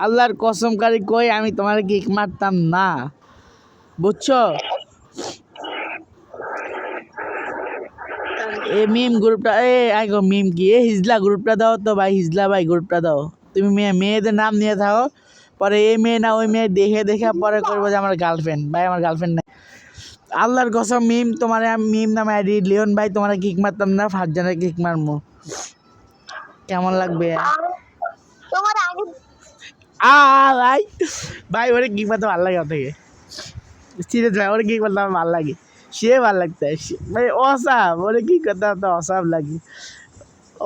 আল্লাহর কসম কারি কই আমি তোমার কিক মারতাম না, বুঝছো? এ মিম গ্রুপটা আইগো মিম কি হিজলা গ্রুপটা দাও তো ভাই, হিজলা ভাই গ্রুপটা দাও। তুমি মেয়েদের নাম নিয়ে থাকো, পরে এই মেয়ে না ওই মেয়ে দেখে দেখে পরে করবো যে আমার গার্লফ্রেন্ড। ভাই আমার গার্লফ্রেন্ড নাই। আল্লাহর কসম মিম তোমার মিম নামে আইডি লিওন ভাই, তোমার কিক মারতাম না, ফারজানের কিক মারমু। কেমন লাগবে? ভাই ভাই ওরে কিক মারতে ভালো লাগে থেকে সিরিয়াস ভাই, ওরে কিক মারতে আমার ভালো লাগে, সে ভালো লাগতে ভাই অসাব, ওরে কি করতে তো অসাব লাগে।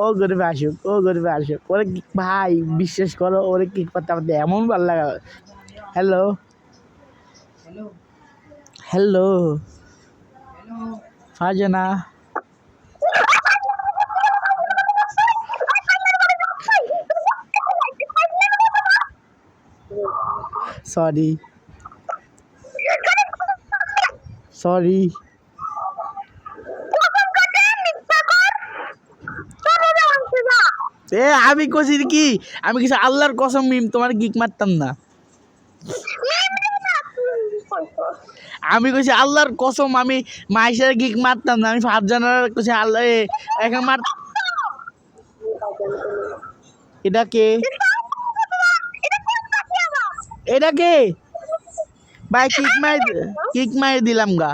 ও গরিবে আসুক, ও গরিবে আসুক, ওরে ভাই বিশ্বাস করো ওরে কিক করতে আমার এমন ভালো লাগে। Hello hello Farzana, sorry sorry আমি কছি কি, আমি কিছু আল্লাহর কসম মিম তোমার কিক মারতাম না। আমি কইছি আল্লাহর কসম আমি মাইশার কিক মারতাম না, আমি ফারজানার কইছি আল্লাহ এখন মার। এটা কে? এটা কে ভাই? কিক মাই দিলাম গা।